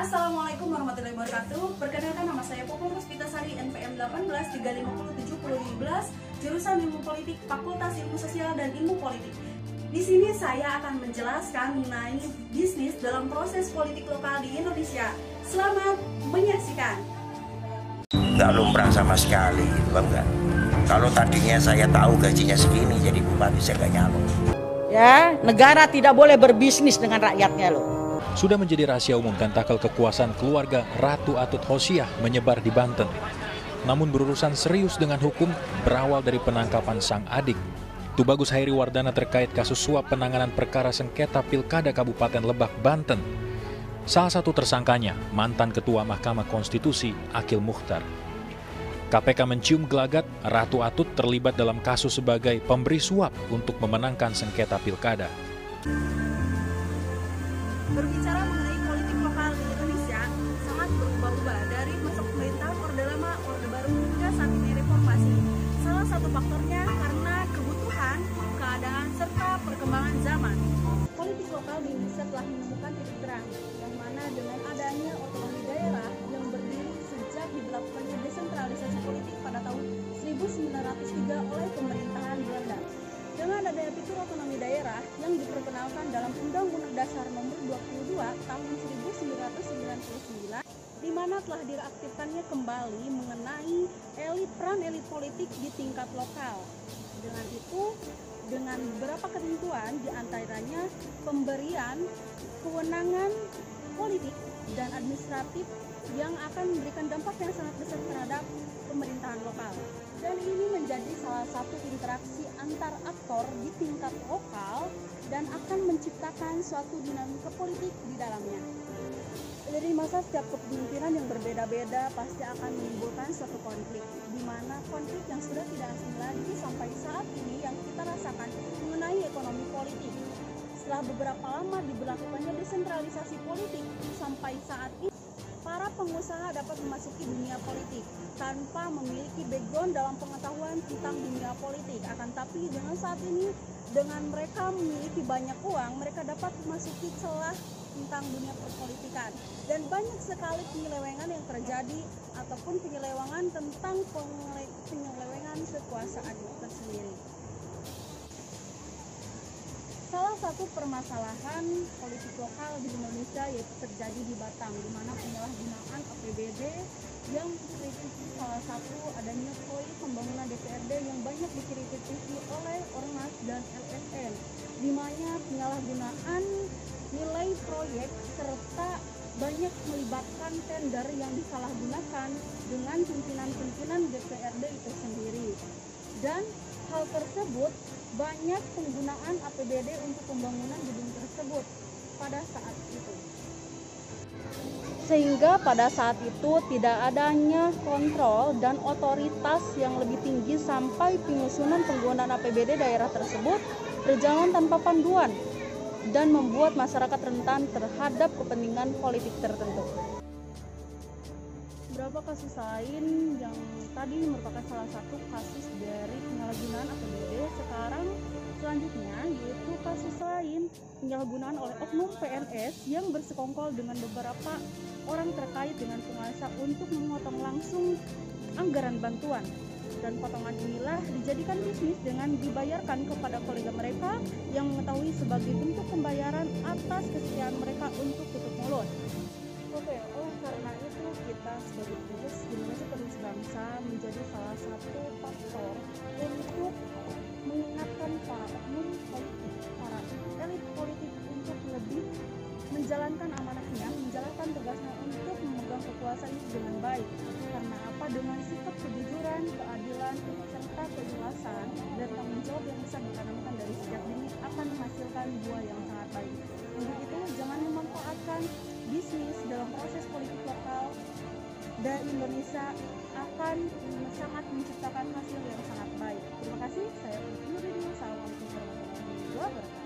Assalamualaikum warahmatullahi wabarakatuh. Perkenalkan, nama saya Popon Rospitasari, NPM 18 350 7015, jurusan Ilmu Politik, Fakultas Ilmu Sosial dan Ilmu Politik. Di sini saya akan menjelaskan mengenai bisnis dalam proses politik lokal di Indonesia. Selamat menyaksikan. Nggak lumrah sama sekali, Bang. Kalau tadinya saya tahu gajinya segini, jadi bupati saya nggak nyalon. Ya, negara tidak boleh berbisnis dengan rakyatnya loh. Sudah menjadi rahasia umum tentakel kekuasaan keluarga Ratu Atut Hosiah menyebar di Banten. Namun berurusan serius dengan hukum berawal dari penangkapan sang adik, Tubagus Hairi Wardana, terkait kasus suap penanganan perkara sengketa Pilkada Kabupaten Lebak, Banten. Salah satu tersangkanya, mantan Ketua Mahkamah Konstitusi Akil Mukhtar. KPK mencium gelagat Ratu Atut terlibat dalam kasus sebagai pemberi suap untuk memenangkan sengketa Pilkada. Berbicara mengenai politik lokal di Indonesia, sangat berubah-ubah dari masa pemerintahan Orde Lama, Orde Baru, hingga saat ini reformasi. Salah satu faktornya karena kebutuhan, keadaan, serta perkembangan zaman. Politik lokal di Indonesia telah menemukan titik terang, yang mana dengan adanya otonomi daerah yang berdiri sejak diberlakukannya desentralisasi politik pada tahun 1903 oleh pemerintahan Belanda. Dengan adanya fitur otonomi daerah yang diperkenalkan dalam Undang-Undang Dasar Nomor 22 Tahun 1999, di mana telah diaktifkannya kembali mengenai peran elit politik di tingkat lokal. Dengan itu, dengan beberapa ketentuan, diantaranya pemberian kewenangan politik dan administratif yang akan memberikan dampak yang sangat besar terhadap pemerintahan lokal. Dan ini menjadi salah satu interaksi antar aktor di tingkat lokal dan akan menciptakan suatu dinamika politik di dalamnya. Jadi masa setiap kepemimpinan yang berbeda-beda pasti akan menimbulkan suatu konflik, di mana konflik yang sudah tidak asing lagi sampai saat ini yang kita rasakan mengenai ekonomi politik. Setelah beberapa lama diberlakukannya desentralisasi politik, sampai saat ini para pengusaha dapat memasuki dunia politik tanpa memiliki background dalam pengetahuan tentang dunia politik. Akan tapi dengan saat ini, dengan mereka memiliki banyak uang, mereka dapat memasuki celah tentang dunia perpolitikan. Dan banyak sekali penyelewengan yang terjadi ataupun penyelewengan tentang penyelewengan kekuasaan tersendiri. Salah satu permasalahan politik lokal di Indonesia yaitu terjadi di Batam, di mana penyalahgunaan APBD yang dikritisi salah satu adanya proyek pembangunan DPRD yang banyak dikritisi oleh Ormas dan LSM, di mana penyalahgunaan nilai proyek serta banyak melibatkan tender yang disalahgunakan dengan pimpinan-pimpinan DPRD itu sendiri. Dan hal tersebut banyak penggunaan APBD untuk pembangunan gedung tersebut pada saat itu. Sehingga pada saat itu tidak adanya kontrol dan otoritas yang lebih tinggi sampai penyusunan penggunaan APBD daerah tersebut berjalan tanpa panduan dan membuat masyarakat rentan terhadap kepentingan politik tertentu. Beberapa kasus lain yang tadi merupakan salah satu kasus dari penyalahgunaan APBD, sekarang selanjutnya yaitu kasus lain penyalahgunaan oleh oknum PNS yang bersekongkol dengan beberapa orang terkait dengan penguasa untuk memotong langsung anggaran bantuan. Dan potongan inilah dijadikan bisnis dengan dibayarkan kepada kolega mereka yang mengetahui sebagai bentuk pembayaran atas kesetiaan mereka untuk tutup mulut. Karena itu kita sebagai petugas Indonesia Penerus Bangsa menjadi salah satu faktor untuk mengingatkan para oknum politik, para elit politik untuk lebih menjalankan amanahnya, menjalankan tugasnya untuk memegang kekuasaan itu dengan baik. Karena apa? Dengan sikap kejujuran, keadilan, serta kejelasan dan tanggung jawab yang bisa ditanamkan dari sejak dini akan menghasilkan buah yang sangat baik. Untuk itu, jangan memanfaatkan bisnis dalam proses politik lokal dari Indonesia akan sangat menciptakan hasil yang sangat baik. Terima kasih, saya Putri Nuridi. Assalamualaikum warahmatullahi wabarakatuh.